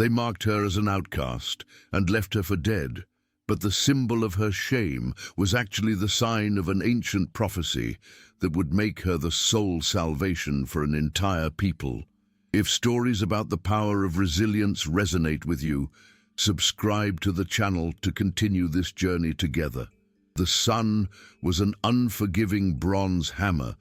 They marked her as an outcast and left her for dead, but the symbol of her shame was actually the sign of an ancient prophecy that would make her the sole salvation for an entire people. If stories about the power of resilience resonate with you, subscribe to the channel to continue this journey together. The sun was an unforgiving bronze hammer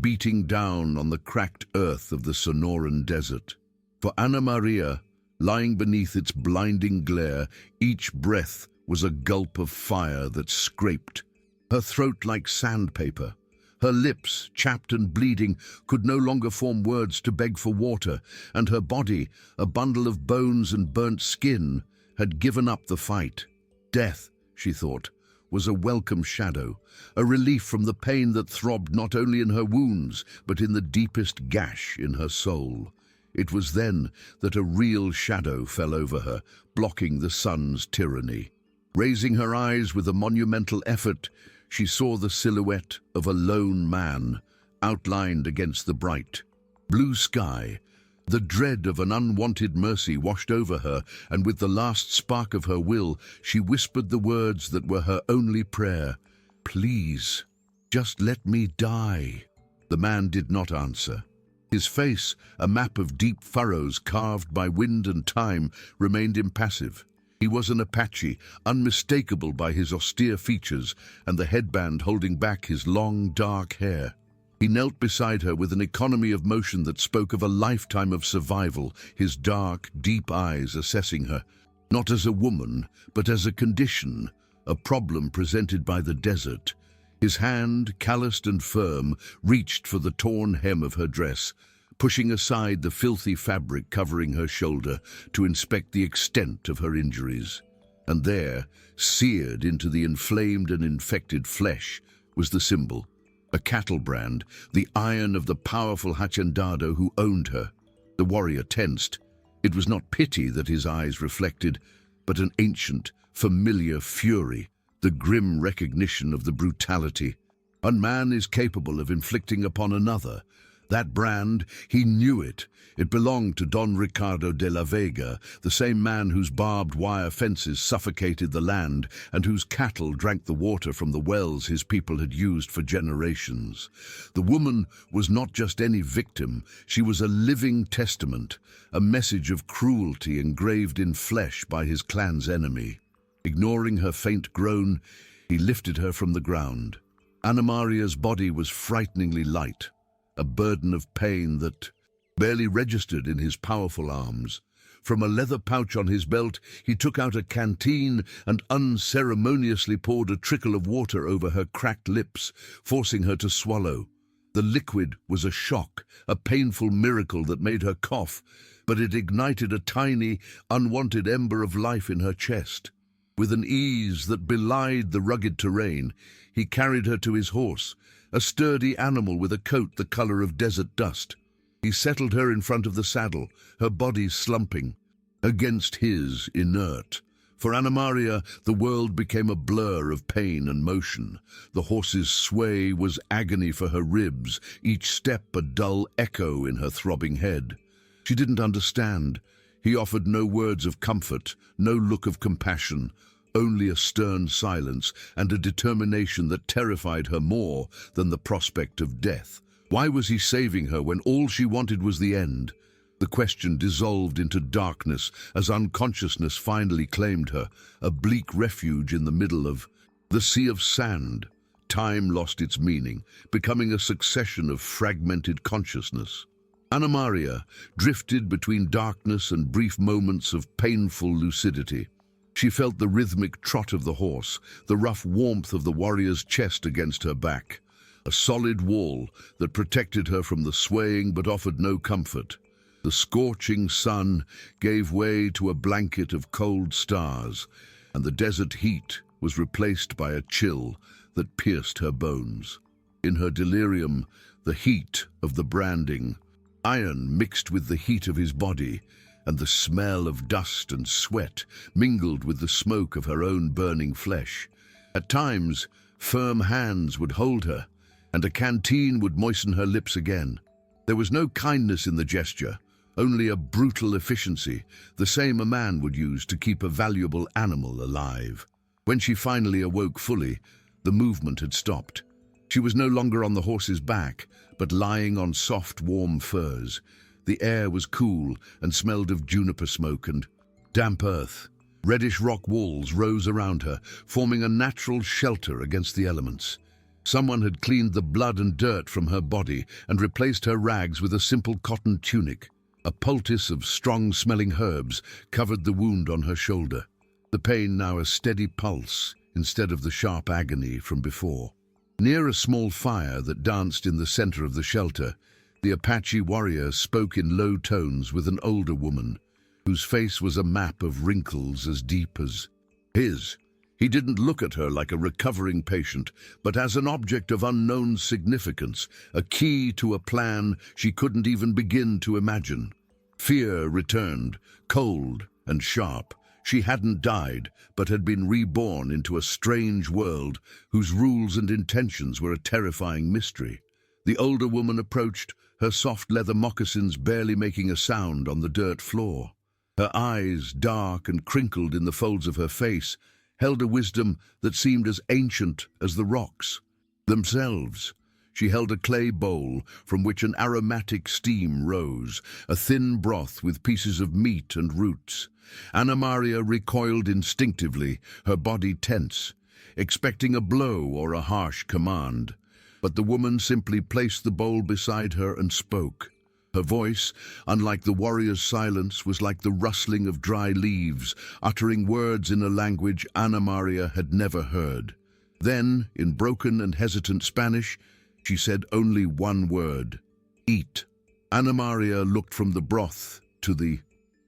beating down on the cracked earth of the Sonoran Desert. For Anamaría, lying beneath its blinding glare, each breath was a gulp of fire that scraped. Her throat like sandpaper. Her lips, chapped and bleeding, could no longer form words to beg for water, and her body, a bundle of bones and burnt skin, had given up the fight. Death, she thought, was a welcome shadow, a relief from the pain that throbbed not only in her wounds, but in the deepest gash in her soul. It was then that a real shadow fell over her, blocking the sun's tyranny. Raising her eyes with a monumental effort, she saw the silhouette of a lone man, outlined against the bright blue sky. The dread of an unwanted mercy washed over her, and with the last spark of her will, she whispered the words that were her only prayer. "Please, just let me die." The man did not answer. His face, a map of deep furrows carved by wind and time, remained impassive. He was an Apache, unmistakable by his austere features and the headband holding back his long, dark hair. He knelt beside her with an economy of motion that spoke of a lifetime of survival, his dark, deep eyes assessing her, not as a woman, but as a condition, a problem presented by the desert. His hand, calloused and firm, reached for the torn hem of her dress, pushing aside the filthy fabric covering her shoulder to inspect the extent of her injuries. And there, seared into the inflamed and infected flesh, was the symbol. A cattle brand, the iron of the powerful hacendado who owned her. The warrior tensed. It was not pity that his eyes reflected, but an ancient, familiar fury, the grim recognition of the brutality. One man is capable of inflicting upon another. That brand, he knew it. It belonged to Don Ricardo de la Vega, the same man whose barbed wire fences suffocated the land and whose cattle drank the water from the wells his people had used for generations. The woman was not just any victim, she was a living testament, a message of cruelty engraved in flesh by his clan's enemy. Ignoring her faint groan, he lifted her from the ground. Anamaría's body was frighteningly light, a burden of pain that barely registered in his powerful arms. From a leather pouch on his belt, he took out a canteen and unceremoniously poured a trickle of water over her cracked lips, forcing her to swallow. The liquid was a shock, a painful miracle that made her cough, but it ignited a tiny, unwanted ember of life in her chest. With an ease that belied the rugged terrain, he carried her to his horse, a sturdy animal with a coat the color of desert dust. He settled her in front of the saddle, her body slumping against his, inert. For Anamaría, the world became a blur of pain and motion. The horse's sway was agony for her ribs, each step a dull echo in her throbbing head. She didn't understand. He offered no words of comfort, no look of compassion, only a stern silence and a determination that terrified her more than the prospect of death. Why was he saving her when all she wanted was the end? The question dissolved into darkness as unconsciousness finally claimed her, a bleak refuge in the middle of the sea of sand. Time lost its meaning, becoming a succession of fragmented consciousness. Anamaría drifted between darkness and brief moments of painful lucidity. She felt the rhythmic trot of the horse, the rough warmth of the warrior's chest against her back, a solid wall that protected her from the swaying but offered no comfort. The scorching sun gave way to a blanket of cold stars, and the desert heat was replaced by a chill that pierced her bones. In her delirium, the heat of the branding, iron mixed with the heat of his body, and the smell of dust and sweat mingled with the smoke of her own burning flesh. At times, firm hands would hold her, and a canteen would moisten her lips again. There was no kindness in the gesture, only a brutal efficiency, the same a man would use to keep a valuable animal alive. When she finally awoke fully, the movement had stopped. She was no longer on the horse's back, but lying on soft, warm furs. The air was cool and smelled of juniper smoke and damp earth. Reddish rock walls rose around her, forming a natural shelter against the elements. Someone had cleaned the blood and dirt from her body and replaced her rags with a simple cotton tunic. A poultice of strong-smelling herbs covered the wound on her shoulder, the pain now a steady pulse instead of the sharp agony from before. Near a small fire that danced in the center of the shelter, the Apache warrior spoke in low tones with an older woman, whose face was a map of wrinkles as deep as his. He didn't look at her like a recovering patient, but as an object of unknown significance, a key to a plan she couldn't even begin to imagine. Fear returned, cold and sharp. She hadn't died, but had been reborn into a strange world whose rules and intentions were a terrifying mystery. The older woman approached, her soft leather moccasins barely making a sound on the dirt floor. Her eyes, dark and crinkled in the folds of her face, held a wisdom that seemed as ancient as the rocks themselves. She held a clay bowl from which an aromatic steam rose, a thin broth with pieces of meat and roots. Anamaría recoiled instinctively, her body tense, expecting a blow or a harsh command. But the woman simply placed the bowl beside her and spoke. Her voice, unlike the warrior's silence, was like the rustling of dry leaves, uttering words in a language Anamaría had never heard. Then, in broken and hesitant Spanish, she said only one word: eat. Anamaría looked from the broth to the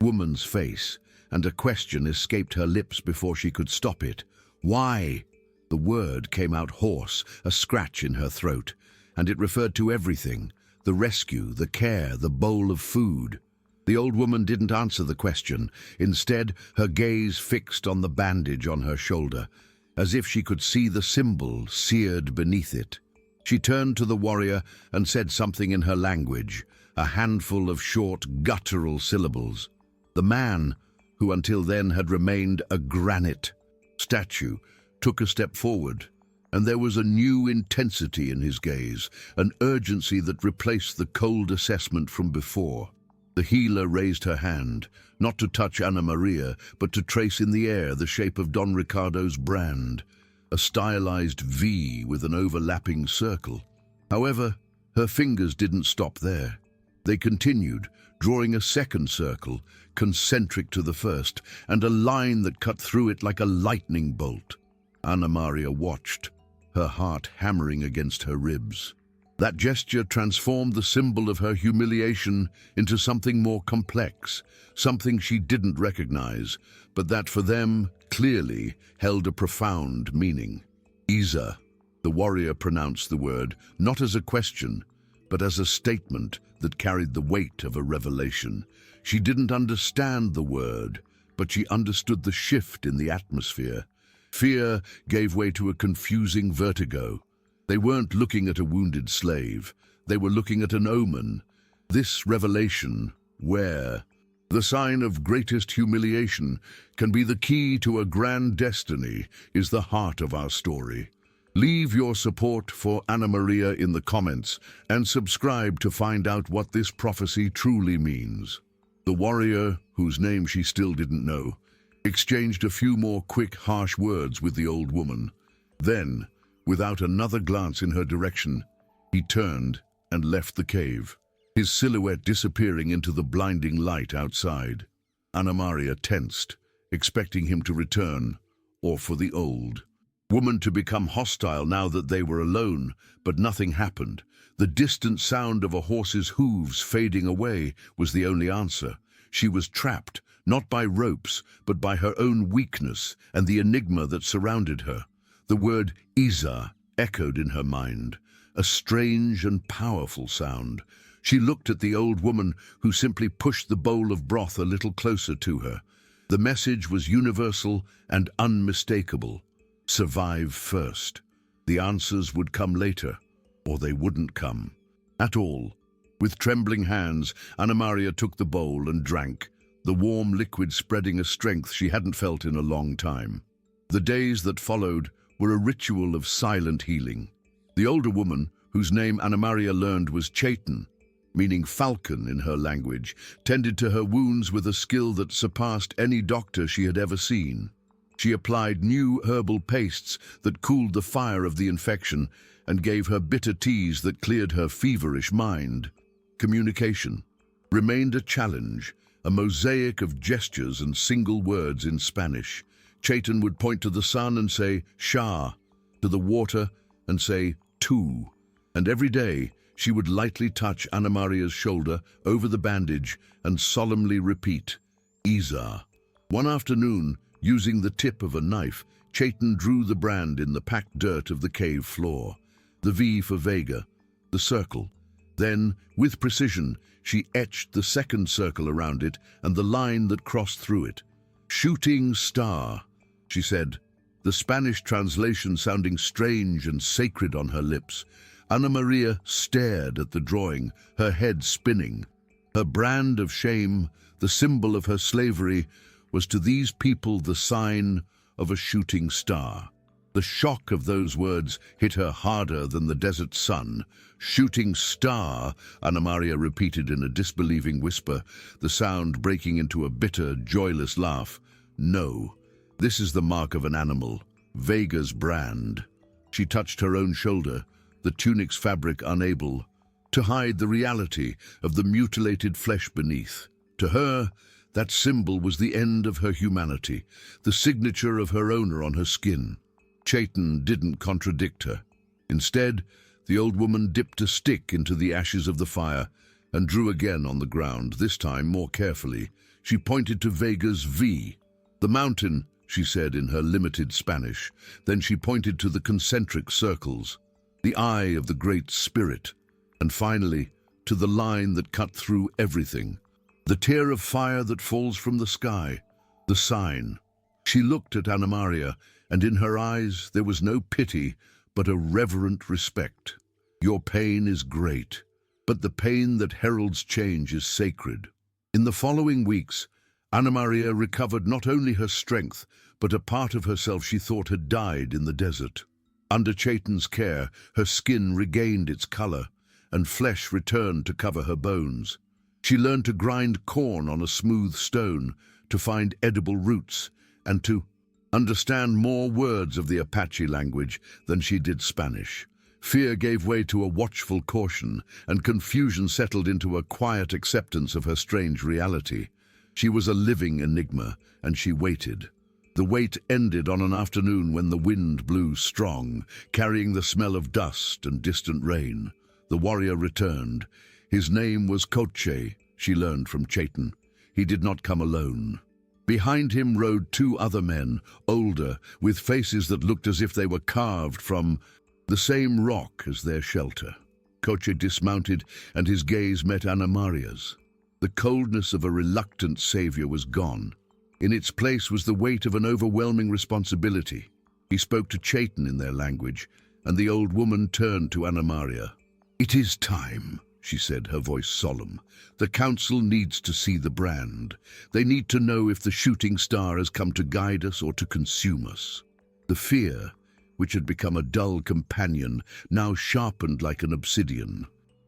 woman's face, and a question escaped her lips before she could stop it. Why? The word came out hoarse, a scratch in her throat, and it referred to everything: the rescue, the care, the bowl of food. The old woman didn't answer the question. Instead, her gaze fixed on the bandage on her shoulder, as if she could see the symbol seared beneath it. She turned to the warrior and said something in her language, a handful of short, guttural syllables. The man, who until then had remained a granite statue, took a step forward, and there was a new intensity in his gaze, an urgency that replaced the cold assessment from before. The healer raised her hand, not to touch Anamaría, but to trace in the air the shape of Don Ricardo's brand, a stylized V with an overlapping circle. However, her fingers didn't stop there. They continued, drawing a second circle, concentric to the first, and a line that cut through it like a lightning bolt. Anamaría watched, her heart hammering against her ribs. That gesture transformed the symbol of her humiliation into something more complex, something she didn't recognize, but that for them clearly held a profound meaning. Isa, the warrior pronounced the word, not as a question, but as a statement that carried the weight of a revelation. She didn't understand the word, but she understood the shift in the atmosphere. Fear gave way to a confusing vertigo. They weren't looking at a wounded slave. They were looking at an omen. This revelation, where the sign of greatest humiliation can be the key to a grand destiny, is the heart of our story. Leave your support for Anamaría in the comments and subscribe to find out what this prophecy truly means. The warrior, whose name she still didn't know, exchanged a few more quick, harsh words with the old woman. Then, without another glance in her direction, he turned and left the cave, his silhouette disappearing into the blinding light outside. Anamaría tensed, expecting him to return, or for the old woman to become hostile now that they were alone, but nothing happened. The distant sound of a horse's hooves fading away was the only answer. She was trapped, not by ropes, but by her own weakness and the enigma that surrounded her. The word Isa echoed in her mind, a strange and powerful sound. She looked at the old woman, who simply pushed the bowl of broth a little closer to her. The message was universal and unmistakable. Survive first. The answers would come later, or they wouldn't come at all. With trembling hands, Anamaría took the bowl and drank, the warm liquid spreading a strength she hadn't felt in a long time. The days that followed were a ritual of silent healing. The older woman, whose name Anamaría learned was Chaitan, meaning falcon in her language, tended to her wounds with a skill that surpassed any doctor she had ever seen. She applied new herbal pastes that cooled the fire of the infection and gave her bitter teas that cleared her feverish mind. Communication remained a challenge, a mosaic of gestures and single words in Spanish. Chaitan would point to the sun and say, "Shah," to the water and say, "Tu," and every day she would lightly touch Anamaría's shoulder over the bandage and solemnly repeat, "Isa." One afternoon, using the tip of a knife, Chaitan drew the brand in the packed dirt of the cave floor. The V for Vega, the circle. Then, with precision, she etched the second circle around it and the line that crossed through it. "Shooting star," she said, the Spanish translation sounding strange and sacred on her lips. Anamaría stared at the drawing, her head spinning. Her brand of shame, the symbol of her slavery, was to these people the sign of a shooting star. The shock of those words hit her harder than the desert sun. "Shooting star," Anamaría repeated in a disbelieving whisper, the sound breaking into a bitter, joyless laugh. "No, this is the mark of an animal, Vega's brand." She touched her own shoulder, the tunic's fabric unable to hide the reality of the mutilated flesh beneath. To her, that symbol was the end of her humanity, the signature of her owner on her skin. Chaitan didn't contradict her. Instead, the old woman dipped a stick into the ashes of the fire and drew again on the ground, this time more carefully. She pointed to Vega's V. "The mountain," she said in her limited Spanish. Then she pointed to the concentric circles, the eye of the Great Spirit, and finally, to the line that cut through everything, the tear of fire that falls from the sky, the sign. She looked at Anamaría, and in her eyes there was no pity, but a reverent respect. "Your pain is great, but the pain that heralds change is sacred." In the following weeks, Anamaría recovered not only her strength, but a part of herself she thought had died in the desert. Under Chaitan's care, her skin regained its color, and flesh returned to cover her bones. She learned to grind corn on a smooth stone, to find edible roots, and to understand more words of the Apache language than she did Spanish. Fear gave way to a watchful caution, and confusion settled into a quiet acceptance of her strange reality. She was a living enigma, and she waited. The wait ended on an afternoon when the wind blew strong, carrying the smell of dust and distant rain. The warrior returned. His name was Coche, she learned from Chaitan. He did not come alone. Behind him rode two other men, older, with faces that looked as if they were carved from the same rock as their shelter. Coche dismounted, and his gaze met Anamaría's. The coldness of a reluctant savior was gone. In its place was the weight of an overwhelming responsibility. He spoke to Chaitan in their language, and the old woman turned to Anamaría. "It is time," she said, her voice solemn. "The council needs to see the brand. They need to know if the shooting star has come to guide us or to consume us." The fear, which had become a dull companion, now sharpened like an obsidian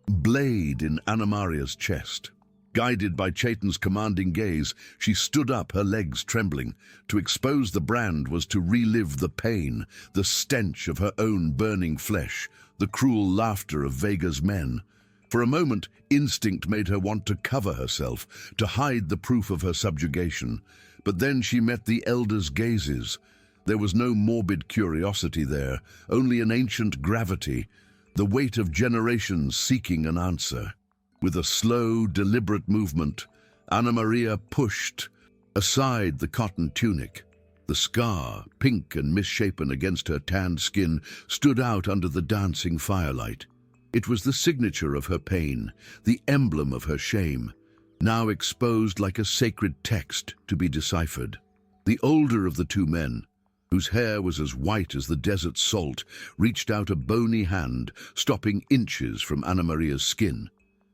blade in Anamaría's chest. Guided by Chaitan's commanding gaze, she stood up, her legs trembling. To expose the brand was to relive the pain, the stench of her own burning flesh, the cruel laughter of Vega's men. For a moment, instinct made her want to cover herself, to hide the proof of her subjugation. But then she met the elders' gazes. There was no morbid curiosity there, only an ancient gravity, the weight of generations seeking an answer. With a slow, deliberate movement, Anamaría pushed aside the cotton tunic. The scar, pink and misshapen against her tanned skin, stood out under the dancing firelight. It was the signature of her pain, the emblem of her shame, now exposed like a sacred text to be deciphered. The older of the two men, whose hair was as white as the desert salt, reached out a bony hand, stopping inches from Anamaría's skin.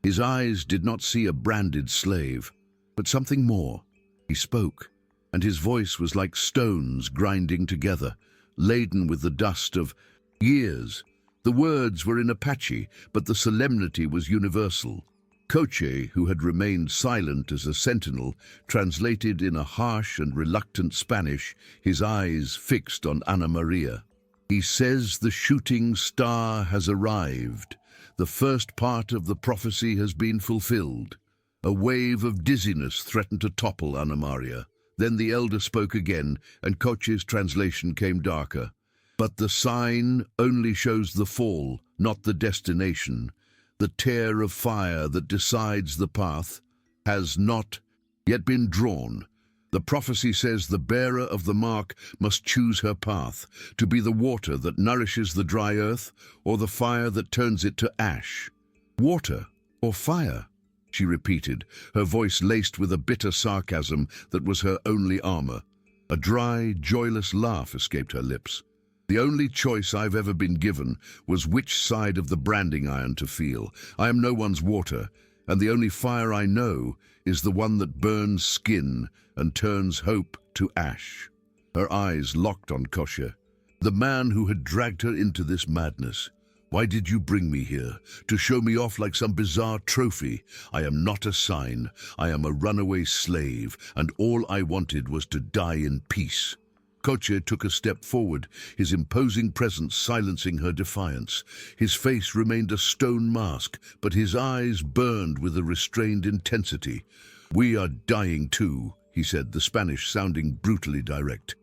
His eyes did not see a branded slave, but something more. He spoke, and his voice was like stones grinding together, laden with the dust of years. The words were in Apache, but the solemnity was universal. Coche, who had remained silent as a sentinel, translated in a harsh and reluctant Spanish, his eyes fixed on Anamaría. He says the shooting star has arrived. The first part of the prophecy has been fulfilled. A wave of dizziness threatened to topple Anamaría. Then the elder spoke again, and Coche's translation came darker. But the sign only shows the fall, not the destination. The tear of fire that decides the path has not yet been drawn. The prophecy says the bearer of the mark must choose her path, to be the water that nourishes the dry earth, or the fire that turns it to ash. Water or fire, she repeated, her voice laced with a bitter sarcasm that was her only armor. A dry, joyless laugh escaped her lips. The only choice I've ever been given was which side of the branding iron to feel. I am no one's water, and the only fire I know is the one that burns skin and turns hope to ash. Her eyes locked on Coche, the man who had dragged her into this madness. Why did you bring me here? To show me off like some bizarre trophy? I am not a sign. I am a runaway slave, and all I wanted was to die in peace. Coche took a step forward, his imposing presence silencing her defiance. His face remained a stone mask, but his eyes burned with a restrained intensity. We are dying too, he said, the Spanish sounding brutally direct.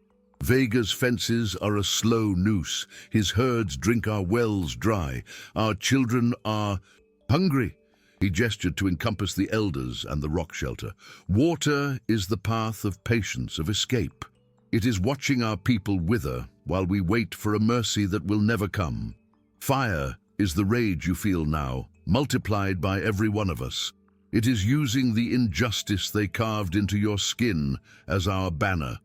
Vega's fences are a slow noose. His herds drink our wells dry. Our children are hungry. He gestured to encompass the elders and the rock shelter. Water is the path of patience, of escape. It is watching our people wither while we wait for a mercy that will never come. Fire is the rage you feel now, multiplied by every one of us. It is using the injustice they carved into your skin as our banner.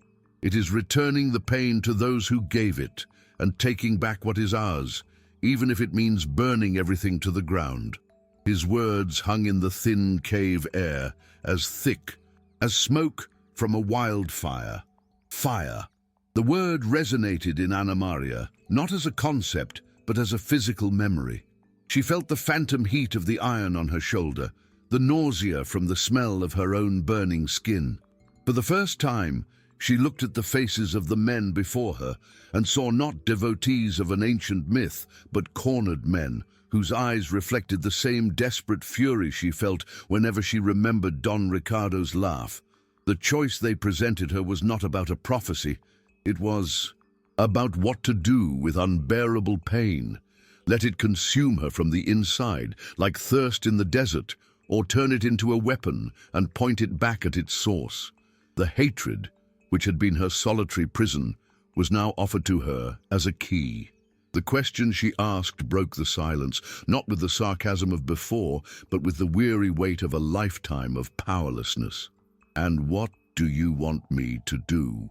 It is returning the pain to those who gave it and taking back what is ours, even if it means burning everything to the ground. His words hung in the thin cave air, as thick as smoke from a wildfire. Fire. The word resonated in Anamaría, not as a concept, but as a physical memory. She felt the phantom heat of the iron on her shoulder, the nausea from the smell of her own burning skin. For the first time, she looked at the faces of the men before her and saw not devotees of an ancient myth, but cornered men whose eyes reflected the same desperate fury she felt whenever she remembered Don Ricardo's laugh. The choice they presented her was not about a prophecy. It was about what to do with unbearable pain. Let it consume her from the inside, like thirst in the desert, or turn it into a weapon and point it back at its source. The hatred, which had been her solitary prison, was now offered to her as a key. The question she asked broke the silence, not with the sarcasm of before, but with the weary weight of a lifetime of powerlessness. And what do you want me to do?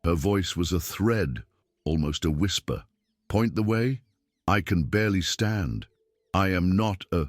Her voice was a thread, almost a whisper. Point the way? I can barely stand. I am not a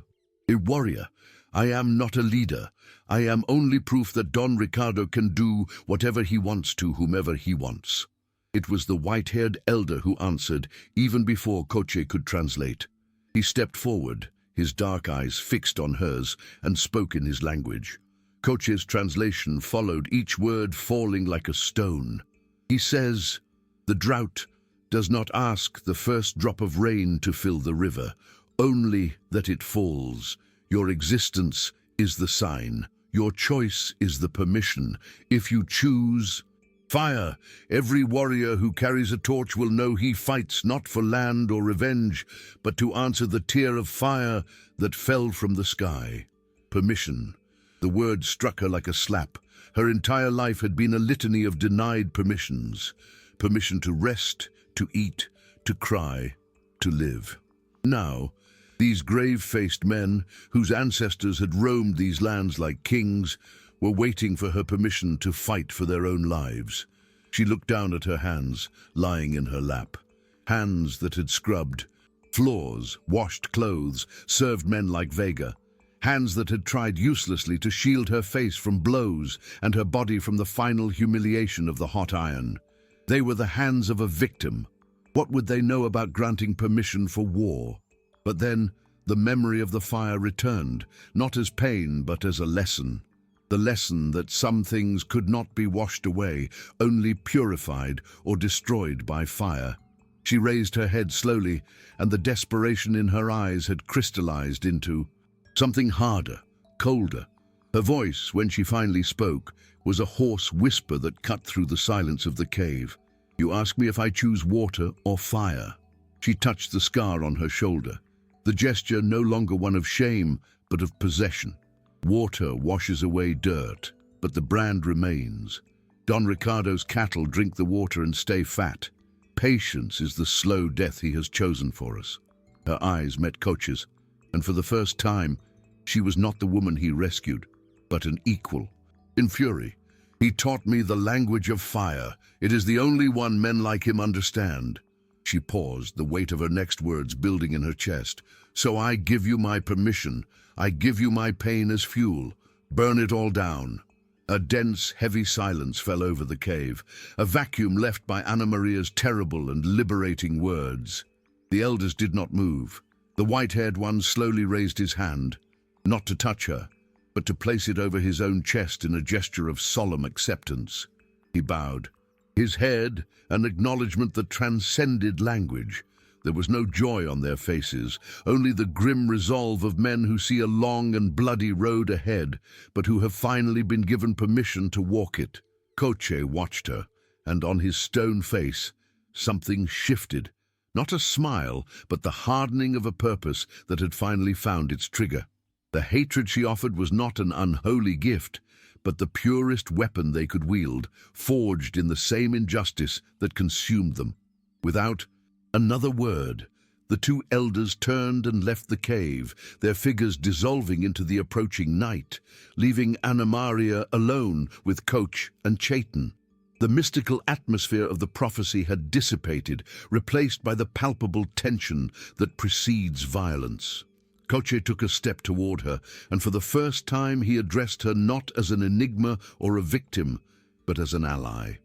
warrior. I am not a leader. I am only proof that Don Ricardo can do whatever he wants to whomever he wants. It was the white-haired elder who answered, even before Coche could translate. He stepped forward, his dark eyes fixed on hers, and spoke in his language. Coche's translation followed, each word falling like a stone. He says, the drought does not ask the first drop of rain to fill the river, only that it falls. Your existence is the sign. Your choice is the permission. If you choose fire, every warrior who carries a torch will know he fights not for land or revenge, but to answer the tear of fire that fell from the sky. Permission. The word struck her like a slap. Her entire life had been a litany of denied permissions. Permission to rest, to eat, to cry, to live. Now, these grave-faced men, whose ancestors had roamed these lands like kings, were waiting for her permission to fight for their own lives. She looked down at her hands, lying in her lap. Hands that had scrubbed floors, washed clothes, served men like Vega. hands that had tried uselessly to shield her face from blows and her body from the final humiliation of the hot iron. They were the hands of a victim. What would they know about granting permission for war? But then, the memory of the fire returned, not as pain but as a lesson. The lesson that some things could not be washed away, only purified or destroyed by fire. She raised her head slowly, and the desperation in her eyes had crystallized into something harder, colder. Her voice, when she finally spoke, was a hoarse whisper that cut through the silence of the cave. "You ask me if I choose water or fire." She touched the scar on her shoulder, the gesture no longer one of shame, but of possession. Water washes away dirt, but the brand remains. Don Ricardo's cattle drink the water and stay fat. Patience is the slow death he has chosen for us. Her eyes met Coach's, and for the first time, she was not the woman he rescued, but an equal. In fury, "He taught me the language of fire. It is the only one men like him understand." She paused, the weight of her next words building in her chest. "So I give you my permission. I give you my pain as fuel. Burn it all down." A dense, heavy silence fell over the cave, a vacuum left by Anamaria's terrible and liberating words. The elders did not move. The white-haired one slowly raised his hand, not to touch her, but to place it over his own chest in a gesture of solemn acceptance. He bowed, his head an acknowledgement that transcended language. There was no joy on their faces, only the grim resolve of men who see a long and bloody road ahead, but who have finally been given permission to walk it. Coche watched her, and on his stone face, something shifted. Not a smile, but the hardening of a purpose that had finally found its trigger. The hatred she offered was not an unholy gift, but the purest weapon they could wield, forged in the same injustice that consumed them. Without another word, the two elders turned and left the cave, their figures dissolving into the approaching night, leaving Anamaría alone with Coach and Chaitin. The mystical atmosphere of the prophecy had dissipated, replaced by the palpable tension that precedes violence. Coche took a step toward her, and for the first time he addressed her not as an enigma or a victim, but as an ally.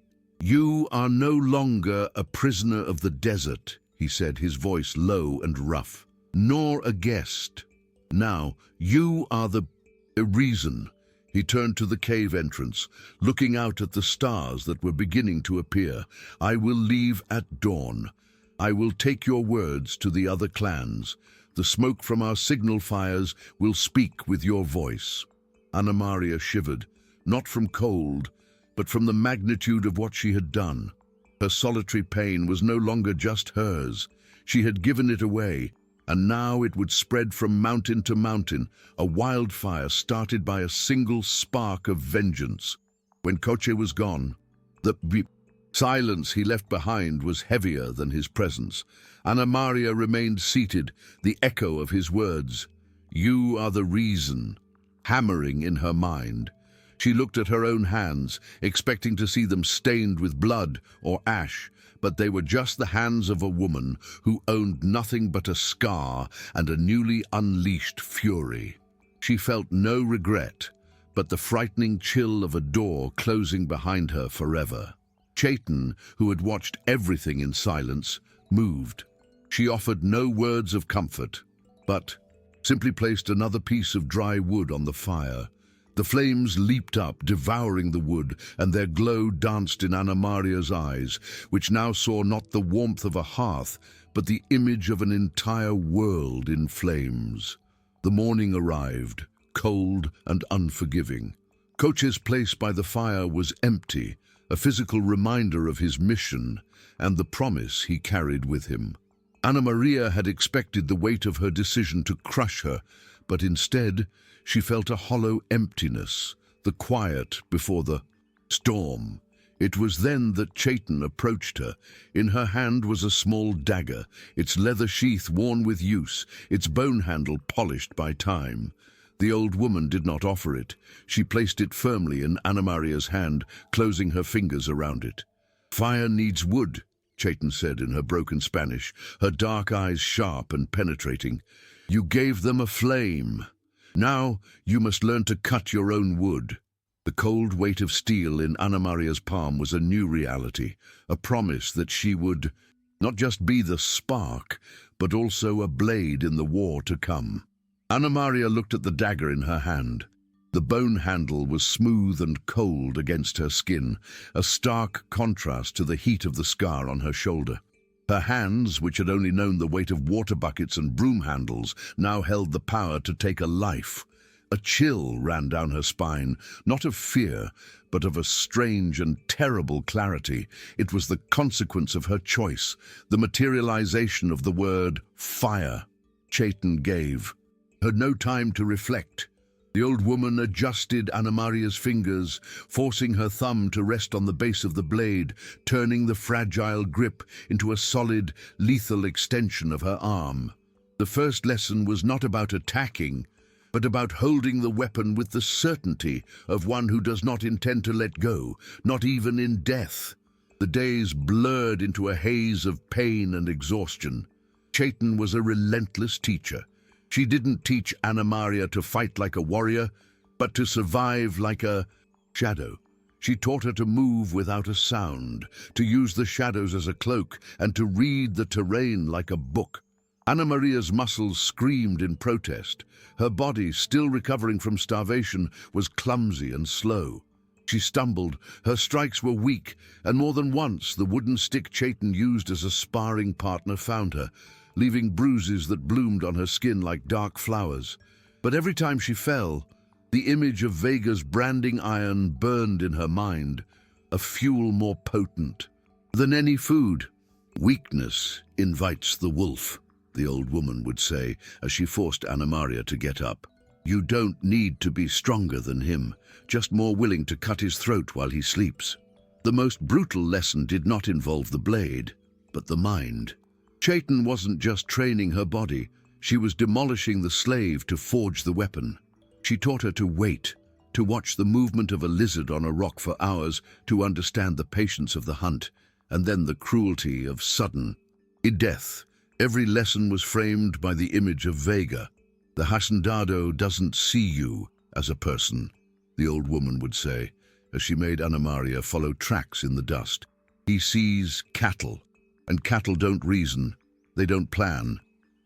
"You are no longer a prisoner of the desert," he said, his voice low and rough, "nor a guest. Now, you are the reason." He turned to the cave entrance, looking out at the stars that were beginning to appear. "I will leave at dawn. I will take your words to the other clans. The smoke from our signal fires will speak with your voice." Anamaría shivered, not from cold, but from the magnitude of what she had done. Her solitary pain was no longer just hers. She had given it away, and now it would spread from mountain to mountain, a wildfire started by a single spark of vengeance. When Coche was gone, the silence he left behind was heavier than his presence. Anamaría remained seated, the echo of his words, "You are the reason," hammering in her mind. She looked at her own hands, expecting to see them stained with blood or ash, but they were just the hands of a woman who owned nothing but a scar and a newly unleashed fury. She felt no regret, but the frightening chill of a door closing behind her forever. Chaitin, who had watched everything in silence, moved. She offered no words of comfort, but simply placed another piece of dry wood on the fire. The flames leaped up, devouring the wood, and their glow danced in Anamaría's eyes, which now saw not the warmth of a hearth, but the image of an entire world in flames. The morning arrived, cold and unforgiving. Coche's place by the fire was empty, a physical reminder of his mission and the promise he carried with him. Anamaría had expected the weight of her decision to crush her, but instead she felt a hollow emptiness, the quiet before the storm. It was then that Chaitin approached her. In her hand was a small dagger, its leather sheath worn with use, its bone handle polished by time. The old woman did not offer it. She placed it firmly in Anamaría's hand, closing her fingers around it. "Fire needs wood," Chaitin said in her broken Spanish, her dark eyes sharp and penetrating. "You gave them a flame. Now you must learn to cut your own wood. The cold weight of steel in Anamaria's palm was a new reality, a promise that she would not just be the spark, but also a blade in the war to come. Anamaria looked at the dagger in her hand. The bone handle was smooth and cold against her skin, a stark contrast to the heat of the scar on her shoulder. Her hands, which had only known the weight of water buckets and broom handles, now held the power to take a life. A chill ran down her spine, not of fear, but of a strange and terrible clarity. It was the consequence of her choice, the materialization of the word fire. Chaitan gave her no time to reflect. The old woman adjusted Anamaria's fingers, forcing her thumb to rest on the base of the blade, turning the fragile grip into a solid, lethal extension of her arm. The first lesson was not about attacking, but about holding the weapon with the certainty of one who does not intend to let go, not even in death. The days blurred into a haze of pain and exhaustion. Chaitan was a relentless teacher. She didn't teach Anamaria to fight like a warrior, but to survive like a shadow. She taught her to move without a sound, to use the shadows as a cloak, and to read the terrain like a book. Anamaria's muscles screamed in protest. Her body, still recovering from starvation, was clumsy and slow. She stumbled, her strikes were weak, and more than once the wooden stick Chaitan used as a sparring partner found her, leaving bruises that bloomed on her skin like dark flowers. But every time she fell, the image of Vega's branding iron burned in her mind, a fuel more potent than any food. "Weakness invites the wolf," the old woman would say as she forced Anamaria to get up. "You don't need to be stronger than him, just more willing to cut his throat while he sleeps." The most brutal lesson did not involve the blade, but the mind. Chaitan wasn't just training her body, she was demolishing the slave to forge the weapon. She taught her to wait, to watch the movement of a lizard on a rock for hours, to understand the patience of the hunt, and then the cruelty of sudden death. Every lesson was framed by the image of Vega. "The hacendado doesn't see you as a person," the old woman would say, as she made Anamaria follow tracks in the dust. "He sees cattle. And cattle don't reason, they don't plan.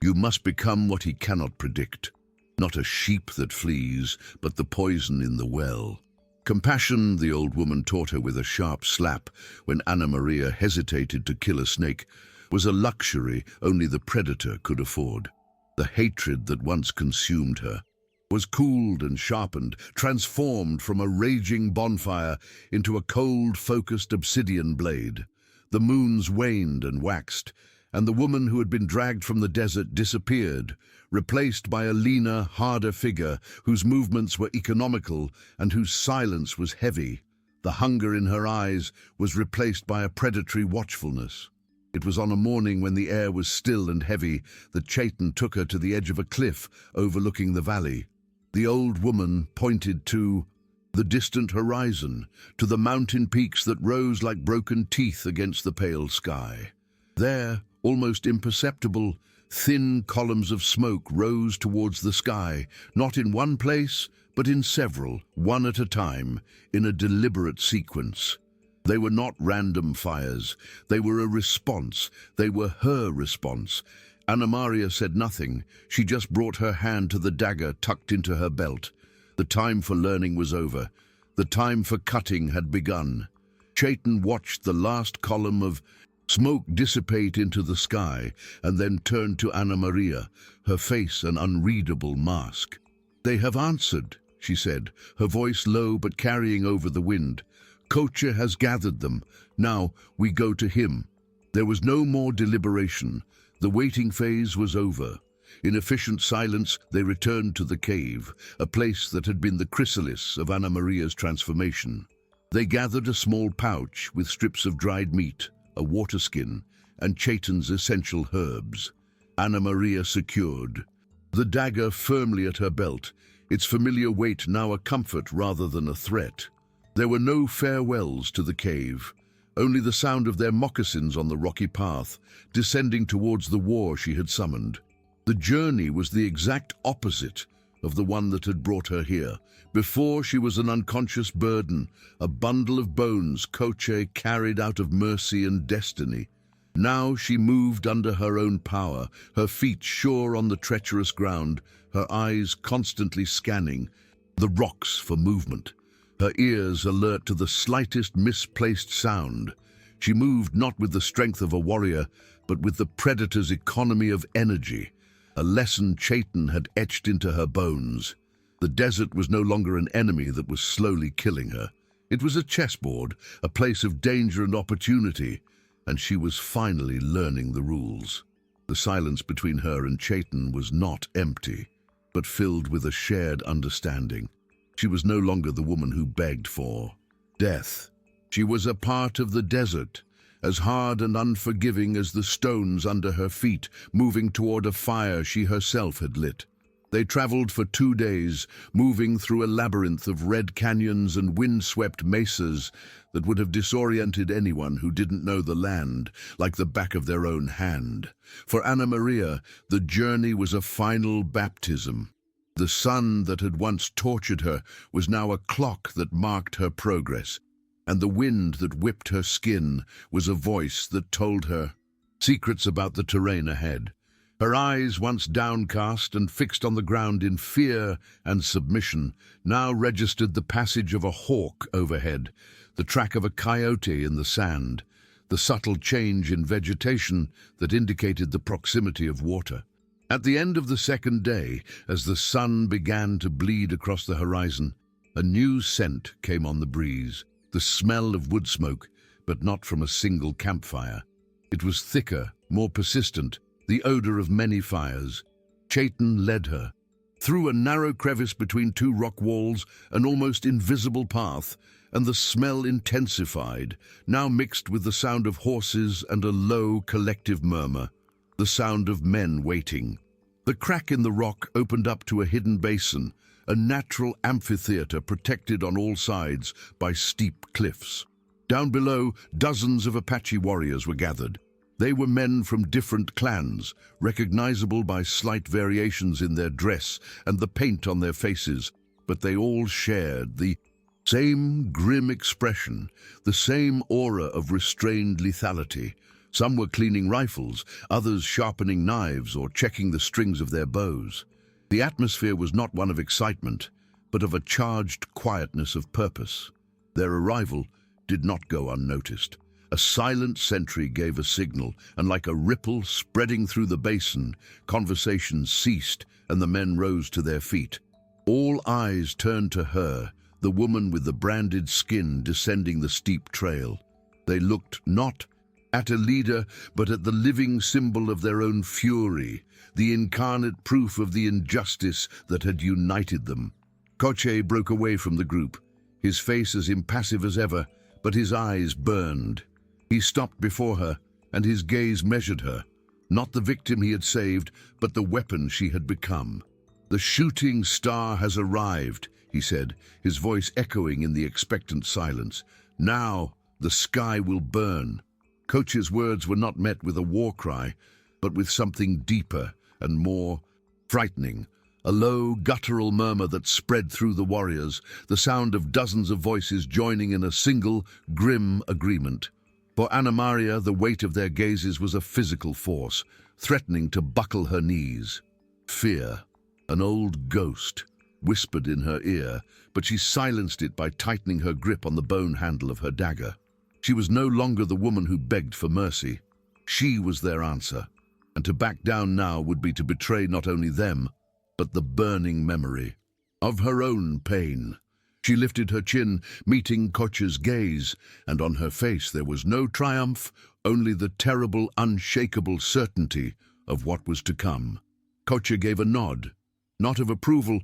You must become what he cannot predict. Not a sheep that flees, but the poison in the well." Compassion, the old woman taught her with a sharp slap when Anamaria hesitated to kill a snake, was a luxury only the predator could afford. The hatred that once consumed her was cooled and sharpened, transformed from a raging bonfire into a cold, focused obsidian blade. The moons waned and waxed, and the woman who had been dragged from the desert disappeared, replaced by a leaner, harder figure whose movements were economical and whose silence was heavy. The hunger in her eyes was replaced by a predatory watchfulness. It was on a morning when the air was still and heavy that Chaitan took her to the edge of a cliff overlooking the valley. The old woman pointed to the distant horizon, to the mountain peaks that rose like broken teeth against the pale sky. There, almost imperceptible, thin columns of smoke rose towards the sky, not in one place, but in several, one at a time, in a deliberate sequence. They were not random fires, they were a response, they were her response. Anamaria said nothing, she just brought her hand to the dagger tucked into her belt. The time for learning was over. The time for cutting had begun. Chaitan watched the last column of smoke dissipate into the sky and then turned to Anamaria, her face an unreadable mask. "They have answered," she said, her voice low but carrying over the wind. "Kocha has gathered them. Now we go to him." There was no more deliberation. The waiting phase was over. In efficient silence, they returned to the cave, a place that had been the chrysalis of Anamaria's transformation. They gathered a small pouch with strips of dried meat, a water skin, and Chaitan's essential herbs. Anamaria secured, the dagger firmly at her belt, its familiar weight now a comfort rather than a threat. There were no farewells to the cave, only the sound of their moccasins on the rocky path, descending towards the war she had summoned. The journey was the exact opposite, of the one that had brought her here. Before, she was an unconscious burden, a bundle of bones Koche carried out of mercy and destiny. Now she moved under her own power, her feet sure on the treacherous ground, her eyes constantly scanning the rocks for movement, her ears alert to the slightest misplaced sound. She moved not with the strength of a warrior, but with the predator's economy of energy, a lesson Chaitin had etched into her bones. The desert was no longer an enemy that was slowly killing her. It was a chessboard, a place of danger and opportunity, and she was finally learning the rules. The silence between her and Chaitin was not empty, but filled with a shared understanding. She was no longer the woman who begged for death. She was a part of the desert, as hard and unforgiving as the stones under her feet, moving toward a fire she herself had lit. They traveled for 2 days, moving through a labyrinth of red canyons and wind-swept mesas that would have disoriented anyone who didn't know the land like the back of their own hand. For Anamaría, the journey was a final baptism. The sun that had once tortured her was now a clock that marked her progress, and the wind that whipped her skin was a voice that told her secrets about the terrain ahead. Her eyes, once downcast and fixed on the ground in fear and submission, now registered the passage of a hawk overhead, the track of a coyote in the sand, the subtle change in vegetation that indicated the proximity of water. At the end of the second day, as the sun began to bleed across the horizon, a new scent came on the breeze, the smell of wood smoke, but not from a single campfire. It was thicker, more persistent, the odor of many fires. Chaitin led her. Through a narrow crevice between 2 rock walls, an almost invisible path, and the smell intensified, now mixed with the sound of horses and a low collective murmur, the sound of men waiting. The crack in the rock opened up to a hidden basin, a natural amphitheater protected on all sides by steep cliffs. Down below, dozens of Apache warriors were gathered. They were men from different clans, recognizable by slight variations in their dress and the paint on their faces, but they all shared the same grim expression, the same aura of restrained lethality. Some were cleaning rifles, others sharpening knives or checking the strings of their bows. The atmosphere was not one of excitement, but of a charged quietness of purpose. Their arrival did not go unnoticed. A silent sentry gave a signal, and like a ripple spreading through the basin, conversations ceased and the men rose to their feet. All eyes turned to her, the woman with the branded skin descending the steep trail. They looked not at a leader, but at the living symbol of their own fury, the incarnate proof of the injustice that had united them. Koche broke away from the group, his face as impassive as ever, but his eyes burned. He stopped before her, and his gaze measured her, not the victim he had saved, but the weapon she had become. "The shooting star has arrived," he said, his voice echoing in the expectant silence. "Now the sky will burn." Koche's words were not met with a war cry, but with something deeper and more frightening, a low, guttural murmur that spread through the warriors, the sound of dozens of voices joining in a single, grim agreement. For Anamaría, the weight of their gazes was a physical force, threatening to buckle her knees. Fear, an old ghost, whispered in her ear, but she silenced it by tightening her grip on the bone handle of her dagger. She was no longer the woman who begged for mercy. She was their answer, and to back down now would be to betray not only them, but the burning memory of her own pain. She lifted her chin, meeting Koche's gaze, and on her face there was no triumph, only the terrible, unshakable certainty of what was to come. Koche gave a nod, not of approval,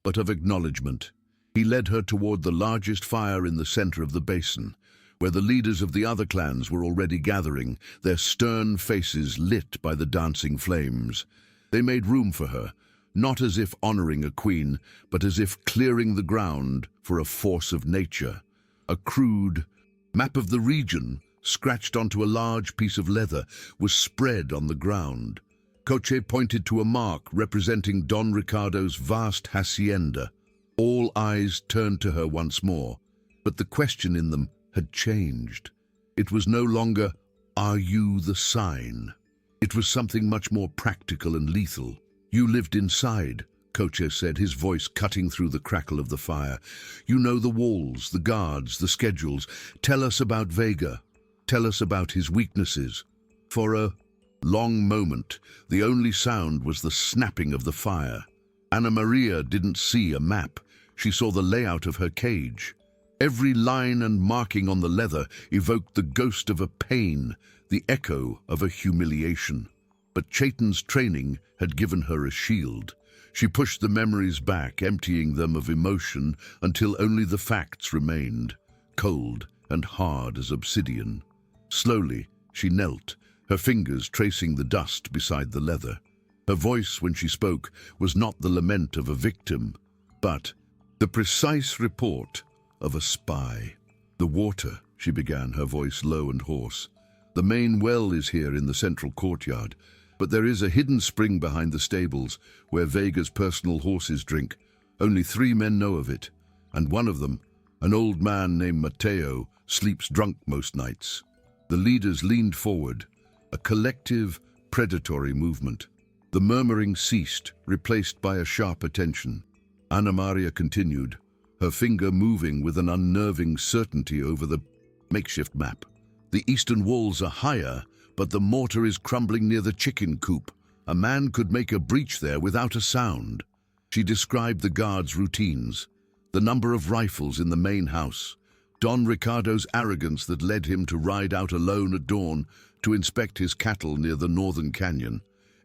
but of acknowledgement. He led her toward the largest fire in the center of the basin, where the leaders of the other clans were already gathering, their stern faces lit by the dancing flames. They made room for her, not as if honoring a queen, but as if clearing the ground for a force of nature. A crude map of the region, scratched onto a large piece of leather, was spread on the ground. Coche pointed to a mark representing Don Ricardo's vast hacienda. All eyes turned to her once more, but the question in them had changed. It was no longer, "Are you the sign?" It was something much more practical and lethal. "You lived inside," Coche said, his voice cutting through the crackle of the fire. "You know the walls, the guards, the schedules. Tell us about Vega. Tell us about his weaknesses." For a long moment, the only sound was the snapping of the fire. Anamaría didn't see a map. She saw the layout of her cage. Every line and marking on the leather evoked the ghost of a pain, the echo of a humiliation. But Chaitan's training had given her a shield. She pushed the memories back, emptying them of emotion until only the facts remained, cold and hard as obsidian. Slowly, she knelt, her fingers tracing the dust beside the leather. Her voice, when she spoke, was not the lament of a victim, but the precise report of a spy. "The water," she began, her voice low and hoarse. "The main well is here in the central courtyard, but there is a hidden spring behind the stables where Vega's personal horses drink. Only 3 men know of it, and one of them, an old man named Mateo, sleeps drunk most nights." The leaders leaned forward, a collective, predatory movement. The murmuring ceased, replaced by a sharp attention. Anamaría continued, her finger moving with an unnerving certainty over the makeshift map. "The eastern walls are higher, but the mortar is crumbling near the chicken coop. A man could make a breach there without a sound." She described the guards' routines, the number of rifles in the main house, Don Ricardo's arrogance that led him to ride out alone at dawn to inspect his cattle near the northern canyon.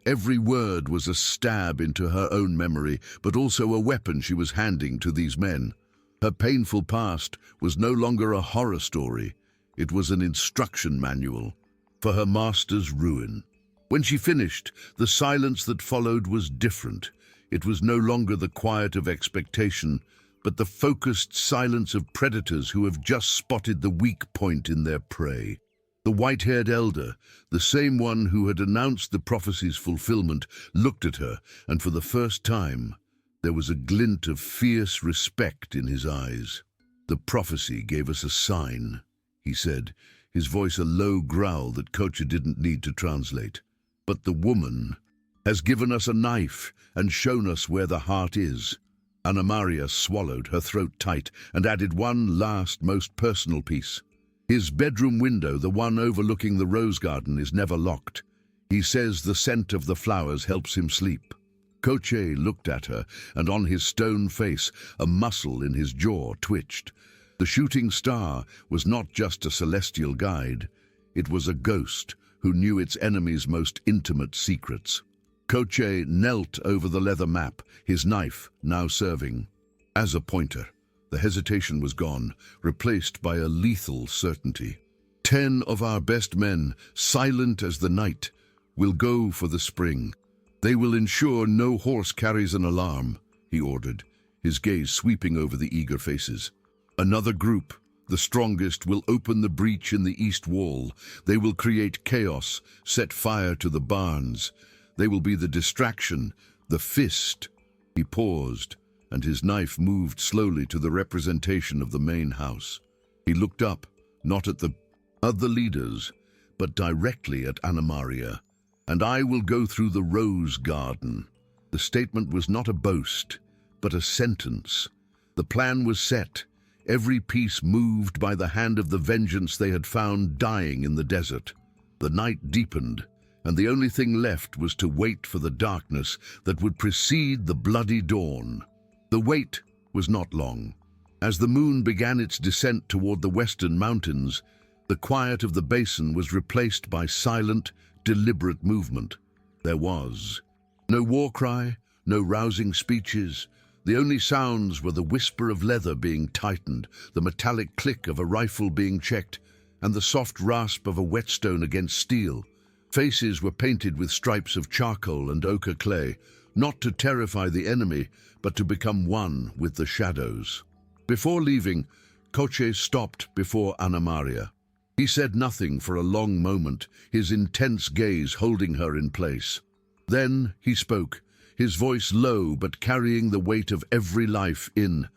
Every word was a stab into her own memory, but also a weapon she was handing to these men. Her painful past was no longer a horror story. It was an instruction manual for her master's ruin. When she finished, the silence that followed was different. It was no longer the quiet of expectation, but the focused silence of predators who have just spotted the weak point in their prey. The white-haired elder, the same one who had announced the prophecy's fulfillment, looked at her, and for the first time, there was a glint of fierce respect in his eyes. "The prophecy gave us a sign," he said, his voice a low growl that Coche didn't need to translate. "But the woman has given us a knife and shown us where the heart is." Anamaría swallowed, her throat tight, and added one last, most personal piece. "His bedroom window, the one overlooking the rose garden, is never locked. He says the scent of the flowers helps him sleep." Coche looked at her, and on his stone face, a muscle in his jaw twitched. The shooting star was not just a celestial guide. It was a ghost who knew its enemy's most intimate secrets. Coche knelt over the leather map, his knife now serving as a pointer. The hesitation was gone, replaced by a lethal certainty. 10 of our best men, silent as the night, will go for the spring. They will ensure no horse carries an alarm," he ordered, his gaze sweeping over the eager faces. "Another group, the strongest, will open the breach in the east wall. They will create chaos, set fire to the barns. They will be the distraction, the fist." He paused, and his knife moved slowly to the representation of the main house. He looked up, not at the other leaders, but directly at Anamaría. "And I will go through the rose garden." The statement was not a boast, but a sentence. The plan was set, every piece moved by the hand of the vengeance they had found dying in the desert. The night deepened, and the only thing left was to wait for the darkness that would precede the bloody dawn. The wait was not long. As the moon began its descent toward the western mountains, the quiet of the basin was replaced by silent, deliberate movement. There was no war cry, no rousing speeches. The only sounds were the whisper of leather being tightened, the metallic click of a rifle being checked, and the soft rasp of a whetstone against steel. Faces were painted with stripes of charcoal and ochre clay, not to terrify the enemy, but to become one with the shadows. Before leaving, Coche stopped before Anamaría. He said nothing for a long moment, his intense gaze holding her in place. Then he spoke, his voice low but carrying the weight of every life in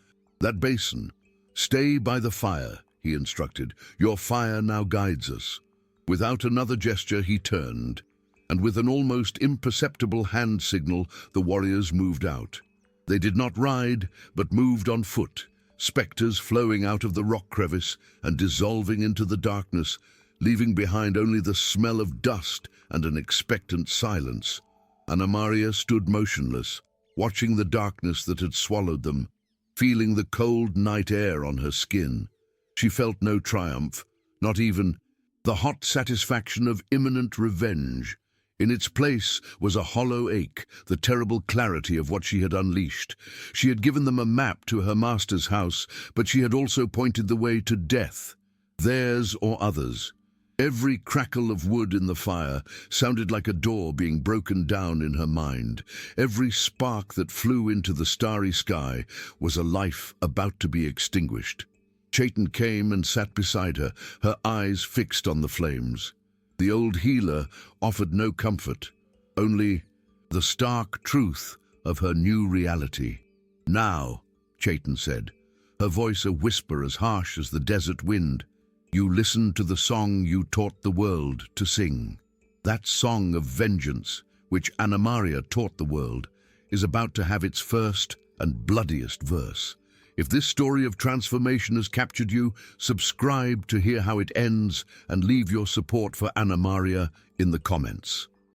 that basin. "Stay by the fire," he instructed. "Your fire now guides us." Without another gesture, he turned, and with an almost imperceptible hand signal, the warriors moved out. They did not ride, but moved on foot, specters flowing out of the rock crevice and dissolving into the darkness, leaving behind only the smell of dust and an expectant silence. Anamaría stood motionless, watching the darkness that had swallowed them, feeling the cold night air on her skin. She felt no triumph, not even the hot satisfaction of imminent revenge. In its place was a hollow ache, the terrible clarity of what she had unleashed. She had given them a map to her master's house, but she had also pointed the way to death, theirs or others. Every crackle of wood in the fire sounded like a door being broken down in her mind. Every spark that flew into the starry sky was a life about to be extinguished. Chaitan came and sat beside her, her eyes fixed on the flames. The old healer offered no comfort, only the stark truth of her new reality. "Now," Chaitan said, her voice a whisper as harsh as the desert wind, "you listen to the song you taught the world to sing. That song of vengeance, which Anamaría taught the world, is about to have its first and bloodiest verse. If this story of transformation has captured you, subscribe to hear how it ends and leave your support for Anamaría in the comments."